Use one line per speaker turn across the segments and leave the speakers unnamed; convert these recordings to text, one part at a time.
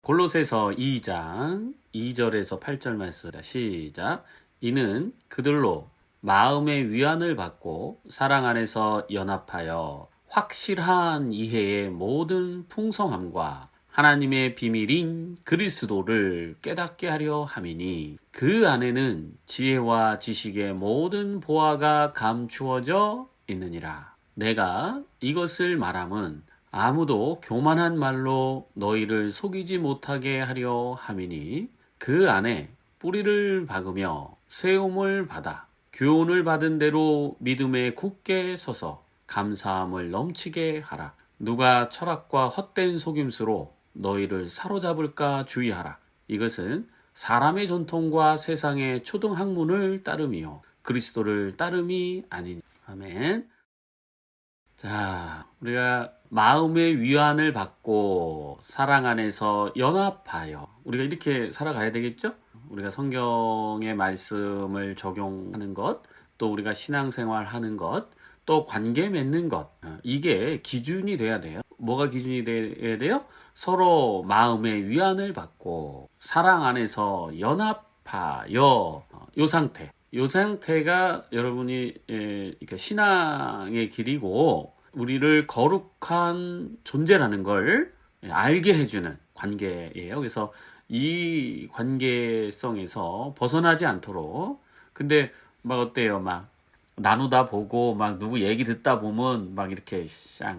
골로새서 2장 2절에서 8절 말씀 시작. 이는 그들로 마음의 위안을 받고 사랑 안에서 연합하여 확실한 이해의 모든 풍성함과 하나님의 비밀인 그리스도를 깨닫게 하려 함이니 그 안에는 지혜와 지식의 모든 보화가 감추어져 있느니라. 내가 이것을 말함은 아무도 교만한 말로 너희를 속이지 못하게 하려 함이니 그 안에 뿌리를 박으며 세움을 받아 교훈을 받은 대로 믿음에 굳게 서서 감사함을 넘치게 하라. 누가 철학과 헛된 속임수로 너희를 사로잡을까 주의하라. 이것은 사람의 전통과 세상의 초등학문을 따름이요 그리스도를 따름이 아니니. 아멘. 자, 우리가 마음의 위안을 받고 사랑 안에서 연합하여 우리가 이렇게 살아가야 되겠죠? 우리가 성경의 말씀을 적용하는 것, 또 우리가 신앙생활 하는 것, 또 관계 맺는 것, 이게 기준이 돼야 돼요. 뭐가 기준이 돼야 돼요? 서로 마음의 위안을 받고 사랑 안에서 연합하여 요 상태. 요 상태가 여러분이 신앙의 길이고 우리를 거룩한 존재라는 걸 알게 해주는 관계예요. 그래서 이 관계성에서 벗어나지 않도록. 근데 막 어때요? 막 나누다 보고 막 누구 얘기 듣다 보면 막 이렇게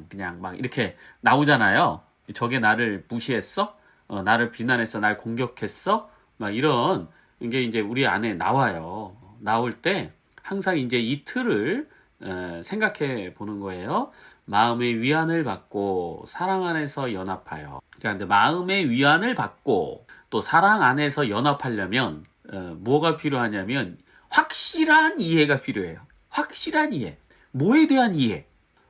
그냥 막 이렇게 나오잖아요. 저게 나를 무시했어? 나를 비난했어? 날 공격했어? 막 이런 게 이제 우리 안에 나와요. 나올 때 항상 이제 이 틀을 생각해 보는 거예요. 마음의 위안을 받고 사랑 안에서 연합하여. 그러니까 마음의 위안을 받고 또 사랑 안에서 연합하려면 뭐가 필요하냐면 확실한 이해가 필요해요. 확실한 이해. 뭐에 대한 이해?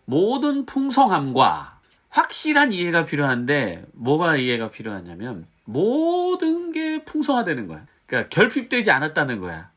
모든 풍성함과 확실한 이해가 필요한데 뭐가 이해가 필요하냐면 모든 게 풍성화되는 거야. 그러니까 결핍되지 않았다는 거야.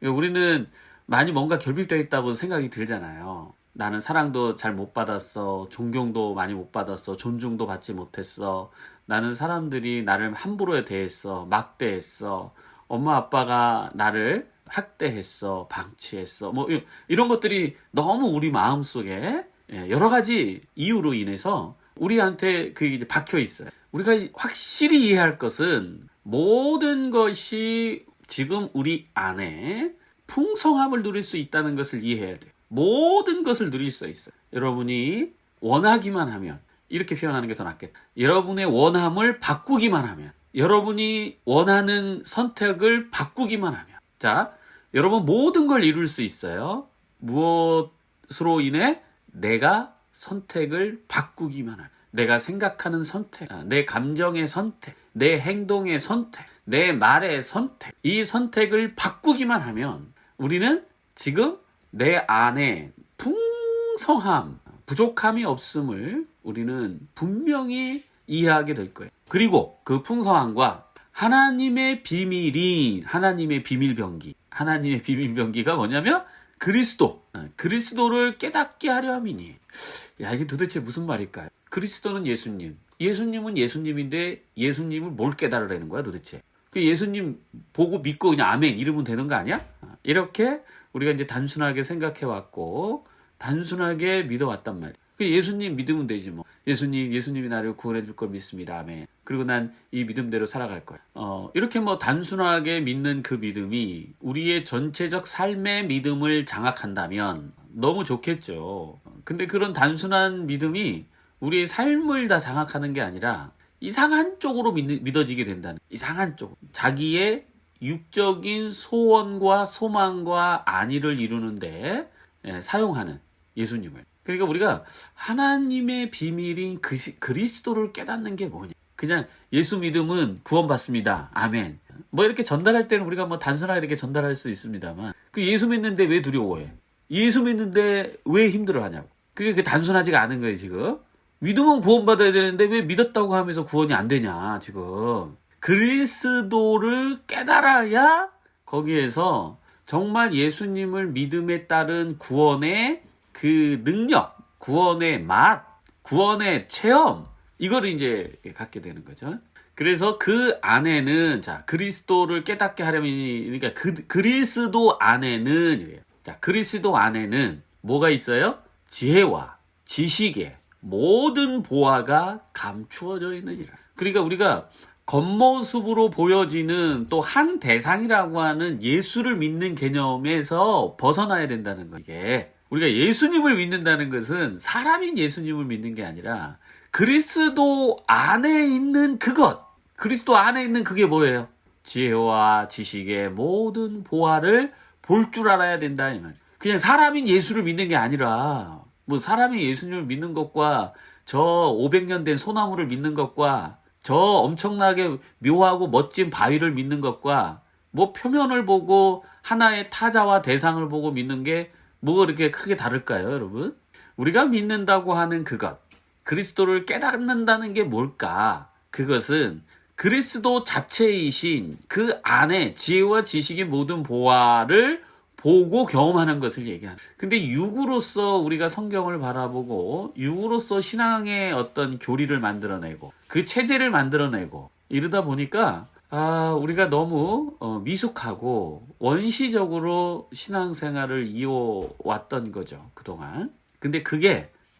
우리는 많이 뭔가 결핍되어 있다고 생각이 들잖아요. 나는 사랑도 잘 못 받았어. 존경도 많이 못 받았어. 존중도 받지 못했어. 나는 사람들이 나를 함부로 대했어. 막대했어. 엄마 아빠가 나를 학대했어. 방치했어. 뭐 이런 것들이 너무 우리 마음속에 여러 가지 이유로 인해서 우리한테 그게 이제 박혀 있어요. 우리가 확실히 이해할 것은 모든 것이 지금 우리 안에 풍성함을 누릴 수 있다는 것을 이해해야 돼요. 모든 것을 누릴 수 있어요. 여러분이 원하기만 하면, 이렇게 표현하는 게 더 낫겠다. 여러분의 원함을 바꾸기만 하면, 여러분이 원하는 선택을 바꾸기만 하면, 자, 여러분 모든 걸 이룰 수 있어요. 무엇으로 인해? 내가 선택을 바꾸기만 하면. 내가 생각하는 선택, 내 감정의 선택, 내 행동의 선택, 내 말의 선택, 이 선택을 바꾸기만 하면 우리는 지금 내 안에 풍성함, 부족함이 없음을 우리는 분명히 이해하게 될 거예요. 그리고 그 풍성함과 하나님의 비밀인 하나님의 비밀병기, 하나님의 비밀병기가 뭐냐면 그리스도를 깨닫게 하려 함이니. 야, 이게 도대체 무슨 말일까요? 그리스도는 예수님, 예수님은 예수님인데 예수님을 뭘 깨달으라는 거야 도대체? 그 예수님 보고 믿고 그냥 아멘 이러면 되는 거 아니야? 이렇게 우리가 이제 단순하게 생각해 왔고 단순하게 믿어왔단 말이야. 예수님 믿으면 되지 뭐. 예수님이 나를 구원해 줄 걸 믿습니다. 아멘. 그리고 난 이 믿음대로 살아갈 거야. 이렇게 뭐 단순하게 믿는 그 믿음이 우리의 전체적 삶의 믿음을 장악한다면 너무 좋겠죠. 근데 그런 단순한 믿음이 우리의 삶을 다 장악하는 게 아니라 이상한 쪽으로 믿어지게 된다는, 이상한 쪽. 자기의 육적인 소원과 소망과 안위를 이루는데 사용하는 예수님을. 그러니까 우리가 하나님의 비밀인 그리스도를 깨닫는 게 뭐냐. 그냥 예수 믿음은 구원받습니다. 아멘. 뭐 이렇게 전달할 때는 우리가 뭐 단순하게 이렇게 전달할 수 있습니다만 그 예수 믿는데 왜 두려워해? 예수 믿는데 왜 힘들어하냐고. 그게 단순하지가 않은 거예요 지금. 믿으면 구원받아야 되는데 왜 믿었다고 하면서 구원이 안 되냐 지금. 그리스도를 깨달아야 거기에서 정말 예수님을 믿음에 따른 구원의 그 능력, 구원의 맛, 구원의 체험, 이거를 이제 갖게 되는 거죠. 그래서 그 안에는 자 그리스도를 깨닫게 하려면 그러니까 그리스도 안에는 이래요. 자 그리스도 안에는 뭐가 있어요? 지혜와 지식의 모든 보화가 감추어져 있느니라. 그러니까 우리가 겉모습으로 보여지는 또 한 대상이라고 하는 예수를 믿는 개념에서 벗어나야 된다는 거. 이게 우리가 예수님을 믿는다는 것은 사람인 예수님을 믿는 게 아니라 그리스도 안에 있는 그것. 그리스도 안에 있는 그게 뭐예요? 지혜와 지식의 모든 보화를 볼 줄 알아야 된다 이 말. 그냥 사람인 예수를 믿는 게 아니라 뭐 사람이 예수님을 믿는 것과 저 500년 된 소나무를 믿는 것과 저 엄청나게 묘하고 멋진 바위를 믿는 것과 뭐 표면을 보고 하나의 타자와 대상을 보고 믿는 게 뭐가 그렇게 크게 다를까요, 여러분? 우리가 믿는다고 하는 그것, 그리스도를 깨닫는다는 게 뭘까? 그것은 그리스도 자체이신 그 안에 지혜와 지식의 모든 보화를 보고 경험하는 것을 얘기하는. 근데 육으로서 우리가 성경을 바라보고 육으로서 신앙의 어떤 교리를 만들어내고 그 체제를 만들어내고 이러다 보니까 우리가 너무 미숙하고 원시적으로 신앙생활을 이어왔던 거죠, 그동안. 근데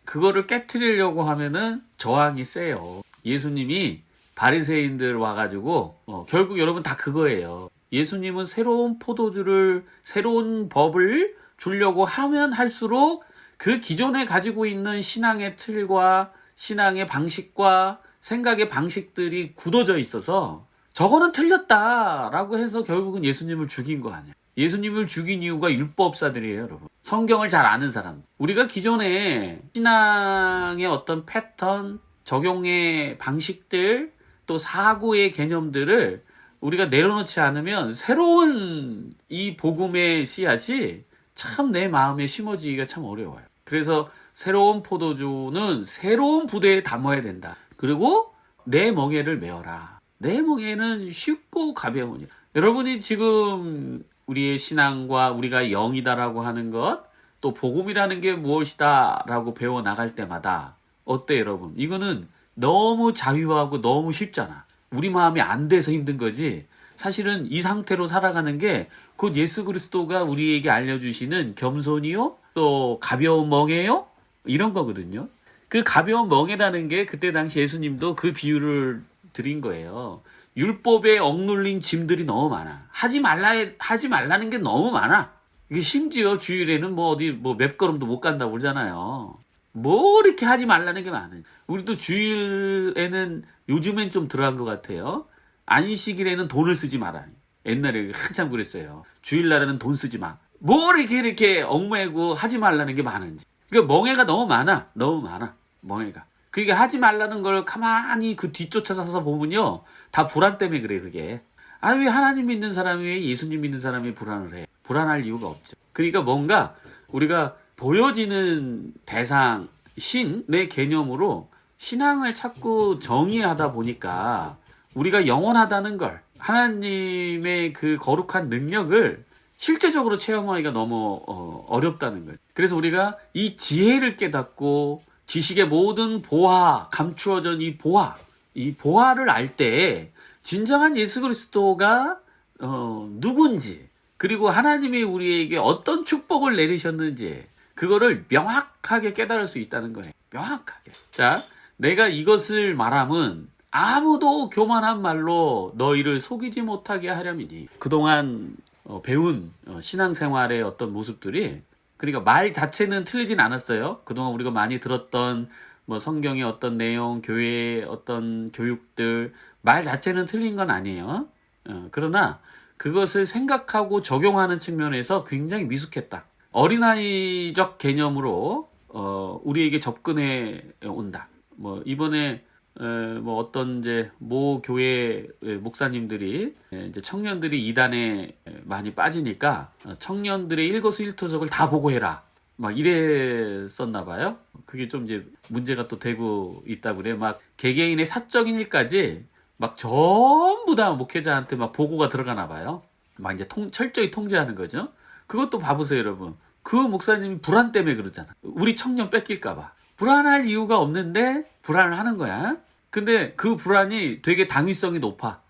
그거를 깨트리려고 하면은 저항이 세요. 예수님이 바리새인들 와가지고 결국 여러분 다 그거예요. 예수님은 새로운 포도주를 새로운 법을 주려고 하면 할수록 그 기존에 가지고 있는 신앙의 틀과 신앙의 방식과 생각의 방식들이 굳어져 있어서 저거는 틀렸다라고 해서 결국은 예수님을 죽인 거 아니에요. 예수님을 죽인 이유가 율법사들이에요, 여러분. 성경을 잘 아는 사람. 우리가 기존에 신앙의 어떤 패턴, 적용의 방식들, 또 사고의 개념들을 우리가 내려놓지 않으면 새로운 이 복음의 씨앗이 참 내 마음에 심어지기가 참 어려워요. 그래서 새로운 포도주는 새로운 부대에 담아야 된다. 그리고 내 멍에를 메어라. 내 멍에는 쉽고 가벼우니. 여러분이 지금 우리의 신앙과 우리가 영이다라고 하는 것, 또 복음이라는 게 무엇이다 라고 배워나갈 때마다 어때 여러분? 이거는 너무 자유하고 너무 쉽잖아. 우리 마음이 안 돼서 힘든 거지. 사실은 이 상태로 살아가는 게 곧 예수 그리스도가 우리에게 알려주시는 겸손이요, 또 가벼운 멍에요, 이런 거거든요. 그 가벼운 멍에라는 게 그때 당시 예수님도 그 비유를 드린 거예요. 율법에 억눌린 짐들이 너무 많아. 하지 말라는 게 너무 많아. 이게 심지어 주일에는 어디 몇 걸음도 못 간다고 그러잖아요. 뭐 이렇게 하지 말라는 게 많아요. 우리도 주일에는 요즘엔 좀 들어간 것 같아요. 안식일에는 돈을 쓰지 마라. 옛날에 한참 그랬어요. 주일날에는 돈 쓰지 마. 뭐 이렇게 얽매고 하지 말라는 게 많은지. 그러니까 멍해가 너무 많아. 너무 많아. 멍해가. 그러니까 하지 말라는 걸 가만히 그 뒤쫓아서 보면요. 다 불안 때문에 그래, 그게. 왜 하나님 믿는 사람이 왜 예수님 믿는 사람이 불안을 해? 불안할 이유가 없죠. 그러니까 뭔가 우리가 보여지는 대상, 신의 개념으로 신앙을 자꾸 정의하다 보니까 우리가 영원하다는 걸, 하나님의 그 거룩한 능력을 실제적으로 체험하기가 너무 어렵다는 거예요. 그래서 우리가 이 지혜를 깨닫고 지식의 모든 보화, 감추어진 이 보화를 알 때 진정한 예수 그리스도가 누군지, 그리고 하나님이 우리에게 어떤 축복을 내리셨는지 그거를 명확하게 깨달을 수 있다는 거예요. 명확하게. 자, 내가 이것을 말함은 아무도 교만한 말로 너희를 속이지 못하게 하려니니. 그동안 배운 신앙생활의 어떤 모습들이, 그러니까 말 자체는 틀리진 않았어요. 그동안 우리가 많이 들었던 성경의 어떤 내용, 교회의 어떤 교육들, 말 자체는 틀린 건 아니에요. 그러나 그것을 생각하고 적용하는 측면에서 굉장히 미숙했다. 어린아이적 개념으로 우리에게 접근해 온다. 이번에 어떤 모 교회 목사님들이 이제 청년들이 이단에 많이 빠지니까 청년들의 일거수일투족을 다 보고해라. 이랬었나 봐요. 그게 좀 이제 문제가 또 되고 있다고 그래. 개개인의 사적인 일까지 전부 다 목회자한테 보고가 들어가나 봐요. 이제 철저히 통제하는 거죠. 그것도 봐보세요, 여러분. 그 목사님이 불안 때문에 그러잖아. 우리 청년 뺏길까봐. 불안할 이유가 없는데 불안을 하는 거야. 근데 그 불안이 되게 당위성이 높아.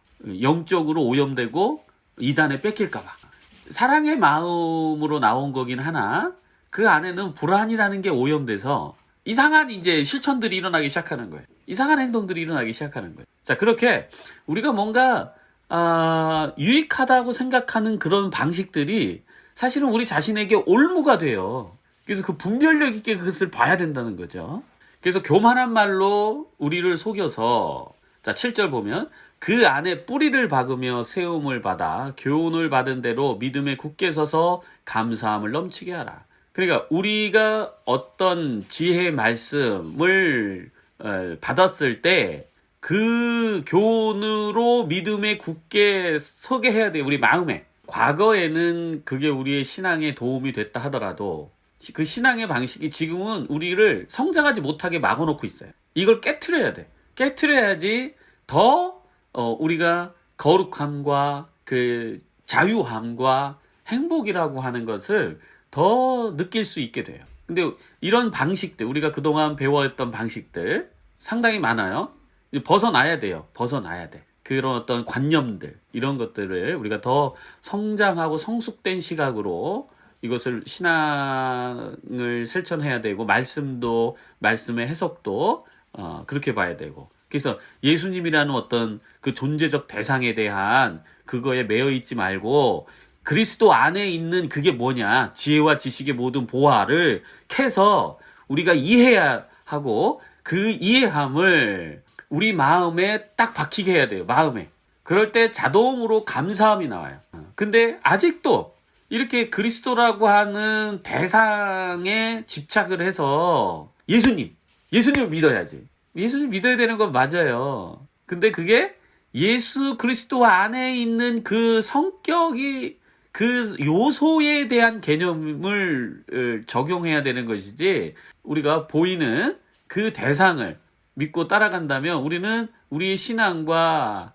영적으로 오염되고 이단에 뺏길까봐. 사랑의 마음으로 나온 거긴 하나, 그 안에는 불안이라는 게 오염돼서 이상한 이제 실천들이 일어나기 시작하는 거예요. 이상한 행동들이 일어나기 시작하는 거예요. 자, 그렇게 우리가 뭔가 유익하다고 생각하는 그런 방식들이 사실은 우리 자신에게 올무가 돼요. 그래서 그 분별력 있게 그것을 봐야 된다는 거죠. 그래서 교만한 말로 우리를 속여서, 자, 7절 보면 그 안에 뿌리를 박으며 세움을 받아 교훈을 받은 대로 믿음에 굳게 서서 감사함을 넘치게 하라. 그러니까 우리가 어떤 지혜의 말씀을 받았을 때 그 교훈으로 믿음에 굳게 서게 해야 돼요. 우리 마음에. 과거에는 그게 우리의 신앙에 도움이 됐다 하더라도 그 신앙의 방식이 지금은 우리를 성장하지 못하게 막아놓고 있어요. 이걸 깨트려야 돼. 깨트려야지 더 우리가 거룩함과 그 자유함과 행복이라고 하는 것을 더 느낄 수 있게 돼요. 근데 이런 방식들, 우리가 그동안 배워왔던 방식들 상당히 많아요. 벗어나야 돼요. 벗어나야 돼. 그런 어떤 관념들, 이런 것들을 우리가 더 성장하고 성숙된 시각으로 이것을 신앙을 실천해야 되고, 말씀의 해석도 그렇게 봐야 되고. 그래서 예수님이라는 어떤 그 존재적 대상에 대한 그거에 매여 있지 말고 그리스도 안에 있는 그게 뭐냐, 지혜와 지식의 모든 보화를 캐서 우리가 이해해야 하고, 그 이해함을 우리 마음에 딱 박히게 해야 돼요. 마음에. 그럴 때 자동으로 감사함이 나와요. 근데 아직도 이렇게 그리스도라고 하는 대상에 집착을 해서 예수님을 믿어야지. 예수님 믿어야 되는 건 맞아요. 근데 그게 예수 그리스도 안에 있는 그 성격이, 그 요소에 대한 개념을 적용해야 되는 것이지, 우리가 보이는 그 대상을 믿고 따라간다면 우리는 우리의 신앙과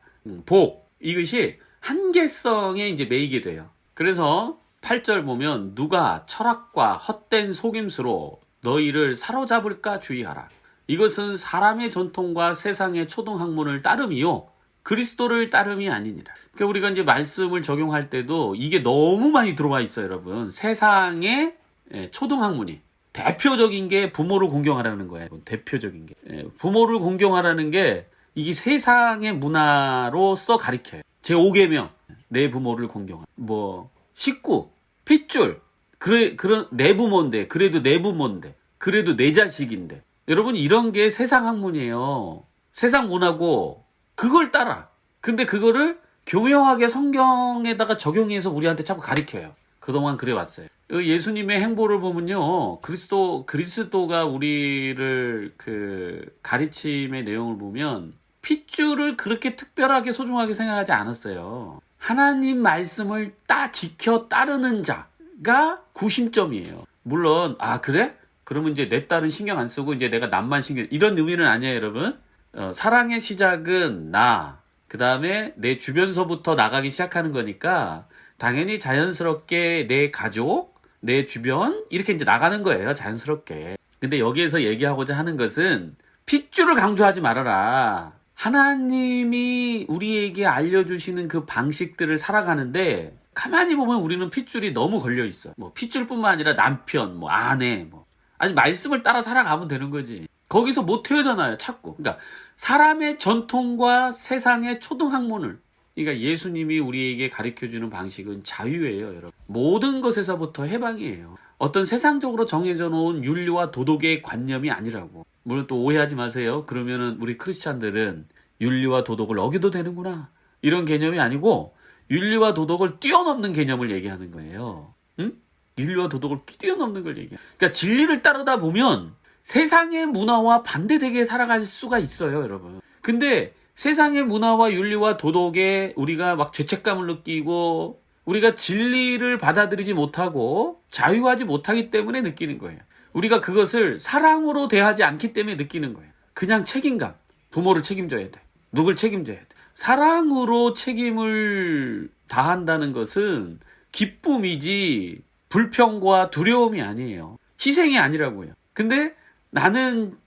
이것이 한계성에 이제 매이게 돼요. 그래서 8절 보면 누가 철학과 헛된 속임수로 너희를 사로잡을까 주의하라. 이것은 사람의 전통과 세상의 초등학문을 따름이요 그리스도를 따름이 아니니라. 그러니까 우리가 이제 말씀을 적용할 때도 이게 너무 많이 들어와 있어요, 여러분. 세상의 초등학문이. 대표적인 게 부모를 공경하라는 거예요. 대표적인 게. 부모를 공경하라는 게 이게 세상의 문화로서 가리켜요. 제5계명. 내 부모를 공경하라. 식구, 핏줄. 그런 내 부모인데, 그래도 내 부모인데, 그래도 내 자식인데. 여러분, 이런 게 세상 학문이에요. 세상 문화고 그걸 따라. 근데 그거를 교묘하게 성경에다가 적용해서 우리한테 자꾸 가리켜요. 그동안 그래왔어요. 예수님의 행보를 보면요, 그리스도가 우리를 가르침의 내용을 보면 핏줄을 그렇게 특별하게 소중하게 생각하지 않았어요. 하나님 말씀을 지켜 따르는 자가 구심점이에요. 물론 그래? 그러면 이제 내 딸은 신경 안 쓰고 이제 내가 남만 이런 의미는 아니에요, 여러분. 사랑의 시작은 그 다음에 내 주변서부터 나가기 시작하는 거니까 당연히 자연스럽게 내 가족, 내 주변 이렇게 이제 나가는 거예요, 자연스럽게. 근데 여기에서 얘기하고자 하는 것은 핏줄을 강조하지 말아라. 하나님이 우리에게 알려주시는 그 방식들을 살아가는데 가만히 보면 우리는 핏줄이 너무 걸려 있어. 핏줄뿐만 아니라 남편, 아내, 아니 말씀을 따라 살아가면 되는 거지. 거기서 못 헤어잖아요, 자꾸. 그러니까 사람의 전통과 세상의 초등학문을, 그러니까 예수님이 우리에게 가르쳐주는 방식은 자유예요, 여러분. 모든 것에서부터 해방이에요. 어떤 세상적으로 정해져 놓은 윤리와 도덕의 관념이 아니라고. 물론 또 오해하지 마세요. 그러면은 우리 크리스찬들은 윤리와 도덕을 어겨도 되는구나, 이런 개념이 아니고 윤리와 도덕을 뛰어넘는 개념을 얘기하는 거예요. 응? 윤리와 도덕을 뛰어넘는 걸 얘기해요. 그러니까 진리를 따르다 보면 세상의 문화와 반대되게 살아갈 수가 있어요, 여러분. 근데 세상의 문화와 윤리와 도덕에 우리가 막 죄책감을 느끼고 우리가 진리를 받아들이지 못하고 자유하지 못하기 때문에 느끼는 거예요. 우리가 그것을 사랑으로 대하지 않기 때문에 느끼는 거예요. 그냥 책임감. 부모를 책임져야 돼. 누굴 책임져야 돼. 사랑으로 책임을 다한다는 것은 기쁨이지 불평과 두려움이 아니에요. 희생이 아니라고요. 근데 나는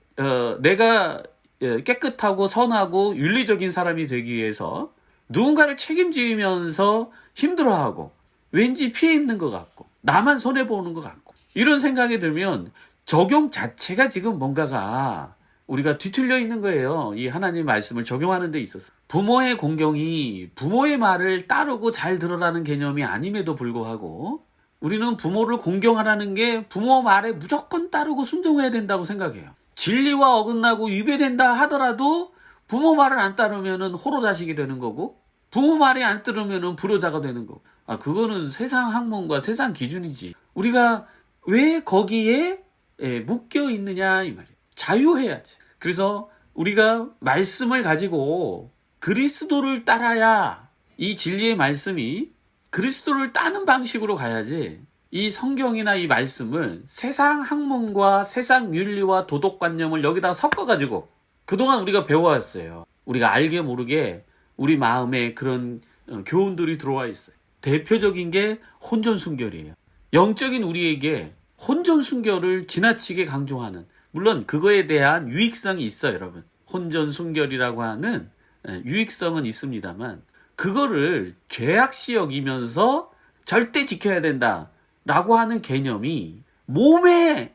내가 깨끗하고 선하고 윤리적인 사람이 되기 위해서 누군가를 책임지면서 힘들어하고 왠지 피해 입는 것 같고 나만 손해보는 것 같고 이런 생각이 들면 적용 자체가 지금 뭔가가 우리가 뒤틀려 있는 거예요. 이 하나님 말씀을 적용하는 데 있어서. 부모의 공경이 부모의 말을 따르고 잘 들으라는 개념이 아님에도 불구하고 우리는 부모를 공경하라는 게 부모 말에 무조건 따르고 순종해야 된다고 생각해요. 진리와 어긋나고 위배된다 하더라도 부모 말을 안 따르면 호로자식이 되는 거고 부모 말이 안 들으면 불효자가 되는 거고 그거는 세상 학문과 세상 기준이지. 우리가 왜 거기에 묶여 있느냐 이 말이에요. 자유해야지. 그래서 우리가 말씀을 가지고 그리스도를 따라야 이 진리의 말씀이 그리스도를 따는 방식으로 가야지 이 성경이나 이 말씀을 세상 학문과 세상 윤리와 도덕관념을 여기다가 섞어가지고 그동안 우리가 배워왔어요. 우리가 알게 모르게 우리 마음에 그런 교훈들이 들어와 있어요. 대표적인 게 혼전순결이에요. 영적인 우리에게 혼전순결을 지나치게 강조하는, 물론 그거에 대한 유익성이 있어요, 여러분. 혼전순결이라고 하는 유익성은 있습니다만 그거를 죄악시 여기면서 절대 지켜야 된다라고 하는 개념이 몸에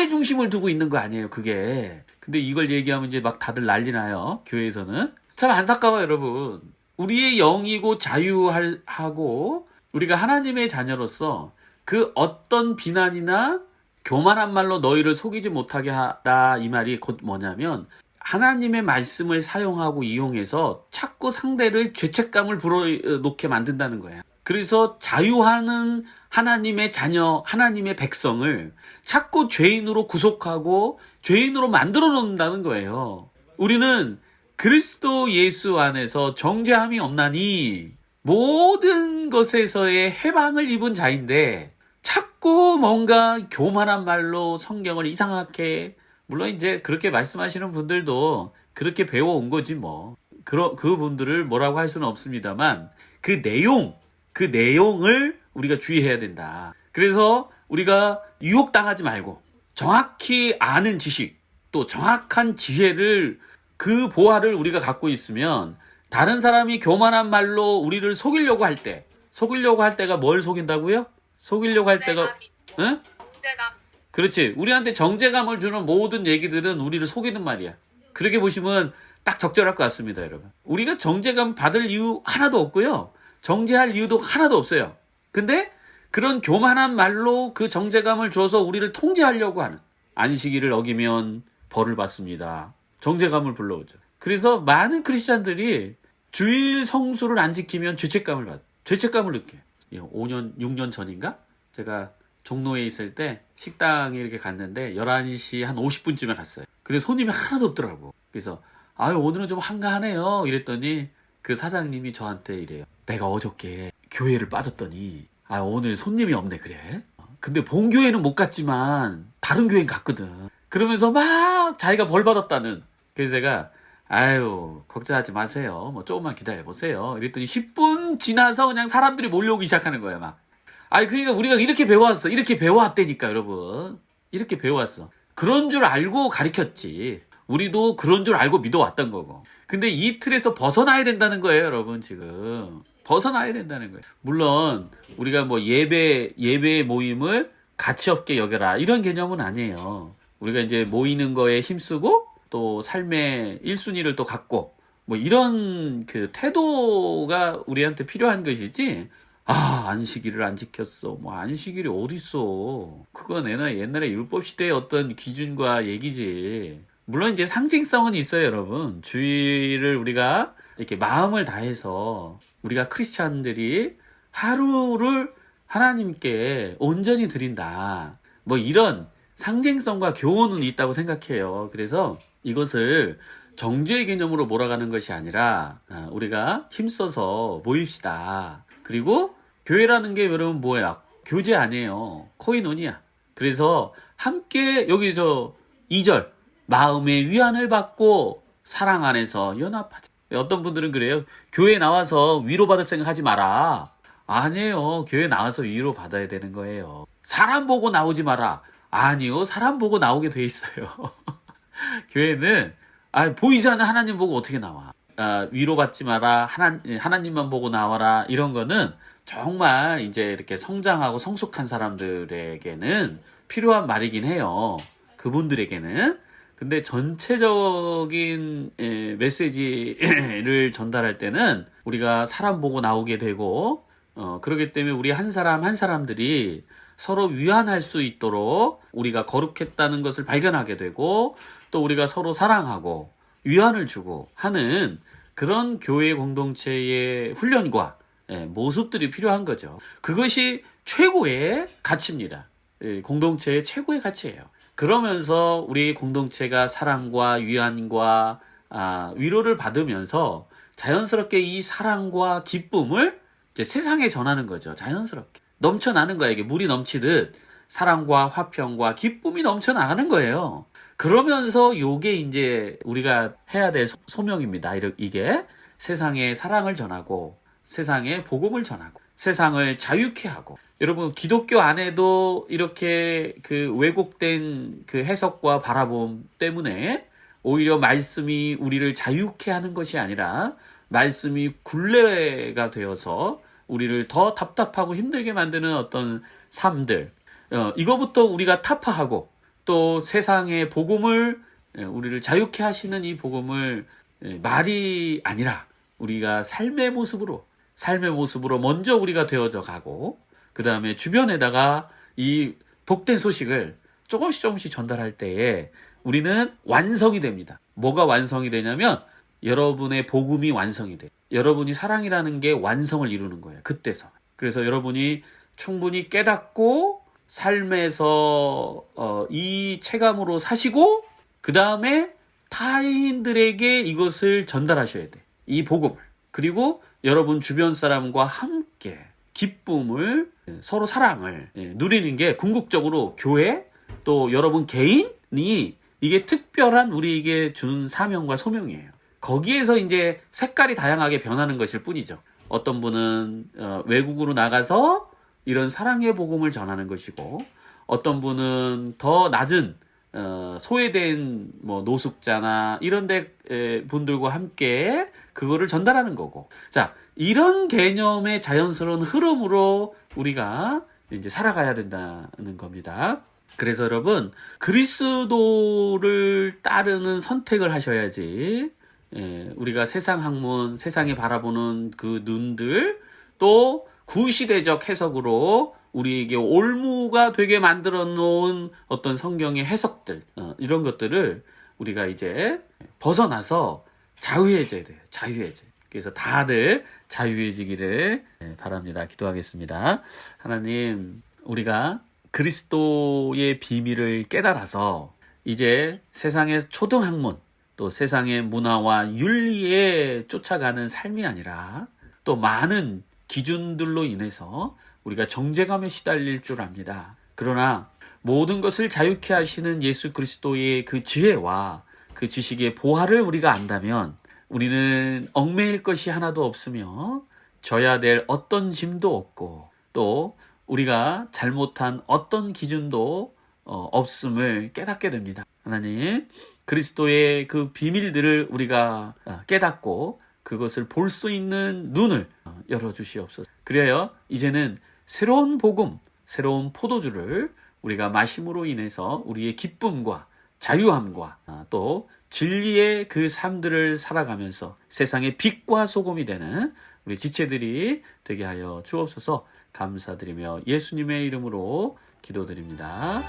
중심을 두고 있는 거 아니에요, 그게. 근데 이걸 얘기하면 이제 막 다들 난리 나요, 교회에서는. 참 안타까워요, 여러분. 우리의 영이고 자유하고 우리가 하나님의 자녀로서 그 어떤 비난이나 교만한 말로 너희를 속이지 못하게 하다 이 말이 곧 뭐냐면 하나님의 말씀을 사용하고 이용해서 자꾸 상대를 죄책감을 불어넣게 만든다는 거야. 그래서 자유하는 하나님의 자녀, 하나님의 백성을 자꾸 죄인으로 구속하고 죄인으로 만들어 놓는다는 거예요. 우리는 그리스도 예수 안에서 정죄함이 없나니 모든 것에서의 해방을 입은 자인데 자꾸 뭔가 교만한 말로 성경을 이상하게, 물론 이제 그렇게 말씀하시는 분들도 그렇게 배워온 거지 뭐. 그 분들을 뭐라고 할 수는 없습니다만 그 내용을 우리가 주의해야 된다. 그래서 우리가 유혹당하지 말고 정확히 아는 지식, 또 정확한 지혜를 그 보화를 우리가 갖고 있으면 다른 사람이 교만한 말로 우리를 속이려고 할 때가 뭘 속인다고요? 속이려고 할 때가 응?
정제감.
그렇지. 우리한테 정제감을 주는 모든 얘기들은 우리를 속이는 말이야. 그렇게 보시면 딱 적절할 것 같습니다, 여러분. 우리가 정제감 받을 이유 하나도 없고요. 정제할 이유도 하나도 없어요. 근데 그런 교만한 말로 그 정제감을 줘서 우리를 통제하려고 하는, 안식일을 어기면 벌을 받습니다. 정제감을 불러오죠. 그래서 많은 크리스찬들이 주일 성수를 안 지키면 죄책감을 느껴요. 5년, 6년 전인가? 제가 종로에 있을 때 식당에 이렇게 갔는데 11시 한 50분쯤에 갔어요. 근데 손님이 하나도 없더라고. 그래서 오늘은 좀 한가하네요 이랬더니 그 사장님이 저한테 이래요. 내가 어저께 교회를 빠졌더니 오늘 손님이 없네 그래. 근데 본 교회는 못 갔지만 다른 교회는 갔거든. 그러면서 막 자기가 벌 받았다는. 그래서 제가 걱정하지 마세요. 뭐 조금만 기다려보세요. 이랬더니 10분 지나서 그냥 사람들이 몰려오기 시작하는 거예요, 막. 그러니까 우리가 이렇게 배워왔어. 이렇게 배워왔다니까, 여러분. 이렇게 배워왔어. 그런 줄 알고 가르쳤지. 우리도 그런 줄 알고 믿어왔던 거고. 근데 이 틀에서 벗어나야 된다는 거예요, 여러분, 지금. 벗어나야 된다는 거예요. 물론, 우리가 뭐 예배 모임을 가치없게 여겨라. 이런 개념은 아니에요. 우리가 이제 모이는 거에 힘쓰고, 또 삶의 1순위를 또 갖고 뭐 이런 그 태도가 우리한테 필요한 것이지. 안식일을 안 지켰어. 뭐 안식일이 어딨어. 그건 옛날에 율법시대의 어떤 기준과 얘기지. 물론 이제 상징성은 있어요, 여러분. 주일을 우리가 이렇게 마음을 다해서 우리가 크리스찬들이 하루를 하나님께 온전히 드린다. 뭐 이런 상징성과 교훈은 있다고 생각해요. 그래서 이것을 정죄의 개념으로 몰아가는 것이 아니라 우리가 힘써서 모입시다. 그리고 교회라는 게 여러분 뭐야? 교제 아니에요. 코이노니아. 그래서 함께 여기 2절 마음의 위안을 받고 사랑 안에서 연합하자. 어떤 분들은 그래요. 교회 나와서 위로받을 생각하지 마라. 아니에요. 교회 나와서 위로받아야 되는 거예요. 사람 보고 나오지 마라. 아니요. 사람 보고 나오게 돼 있어요. 교회는 보이지 않는 하나님 보고 어떻게 나와? 위로받지 마라. 하나님만 보고 나와라. 이런 거는 정말 이제 이렇게 성장하고 성숙한 사람들에게는 필요한 말이긴 해요. 그분들에게는. 근데 전체적인 메시지를 전달할 때는 우리가 사람 보고 나오게 되고, 그렇기 때문에 우리 한 사람 한 사람들이 서로 위안할 수 있도록 우리가 거룩했다는 것을 발견하게 되고, 또 우리가 서로 사랑하고 위안을 주고 하는 그런 교회 공동체의 훈련과 모습들이 필요한 거죠. 그것이 최고의 가치입니다. 공동체의 최고의 가치예요. 그러면서 우리 공동체가 사랑과 위안과 위로를 받으면서 자연스럽게 이 사랑과 기쁨을 이제 세상에 전하는 거죠. 자연스럽게 넘쳐나는 거야. 이게 물이 넘치듯 사랑과 화평과 기쁨이 넘쳐나가는 거예요. 그러면서 요게 이제 우리가 해야 될 소명입니다. 이게 세상에 사랑을 전하고 세상에 복음을 전하고 세상을 자유케 하고. 여러분, 기독교 안에도 이렇게 그 왜곡된 그 해석과 바라봄 때문에 오히려 말씀이 우리를 자유케 하는 것이 아니라 말씀이 굴레가 되어서 우리를 더 답답하고 힘들게 만드는 어떤 삶들, 이거부터 우리가 타파하고 또 세상의 복음을, 우리를 자유케 하시는 이 복음을 말이 아니라 우리가 삶의 모습으로 먼저 우리가 되어져 가고, 그 다음에 주변에다가 이 복된 소식을 조금씩 전달할 때에 우리는 완성이 됩니다. 뭐가 완성이 되냐면 여러분의 복음이 완성이 돼요. 여러분이 사랑이라는 게 완성을 이루는 거예요. 그때서. 그래서 여러분이 충분히 깨닫고 삶에서 이 체감으로 사시고, 그 다음에 타인들에게 이것을 전달하셔야 돼. 이 복음을. 그리고 여러분 주변 사람과 함께 기쁨을, 서로 사랑을 누리는 게 궁극적으로 교회, 또 여러분 개인이 이게 특별한 우리에게 주는 사명과 소명이에요. 거기에서 이제 색깔이 다양하게 변하는 것일 뿐이죠. 어떤 분은 외국으로 나가서 이런 사랑의 복음을 전하는 것이고, 어떤 분은 더 낮은 소외된 노숙자나 이런 데 분들과 함께 그거를 전달하는 거고. 자, 이런 개념의 자연스러운 흐름으로 우리가 이제 살아가야 된다는 겁니다. 그래서 여러분, 그리스도를 따르는 선택을 하셔야지 우리가 세상 학문, 세상에 바라보는 그 눈들, 또 구시대적 해석으로 우리에게 올무가 되게 만들어 놓은 어떤 성경의 해석들, 이런 것들을 우리가 이제 벗어나서 자유해져야 돼요. 자유해져. 그래서 다들 자유해지기를 바랍니다. 기도하겠습니다. 하나님, 우리가 그리스도의 비밀을 깨달아서 이제 세상의 초등학문, 또 세상의 문화와 윤리에 쫓아가는 삶이 아니라 또 많은 기준들로 인해서 우리가 정죄감에 시달릴 줄 압니다. 그러나 모든 것을 자유케 하시는 예수 그리스도의 그 지혜와 그 지식의 보화를 우리가 안다면 우리는 얽매일 것이 하나도 없으며 져야 될 어떤 짐도 없고, 또 우리가 잘못한 어떤 기준도 없음을 깨닫게 됩니다. 하나님, 그리스도의 그 비밀들을 우리가 깨닫고 그것을 볼 수 있는 눈을 열어주시옵소서. 그래야 이제는 새로운 복음, 새로운 포도주를 우리가 마심으로 인해서 우리의 기쁨과 자유함과 또 진리의 그 삶들을 살아가면서 세상의 빛과 소금이 되는 우리 지체들이 되게 하여 주옵소서. 감사드리며 예수님의 이름으로 기도드립니다.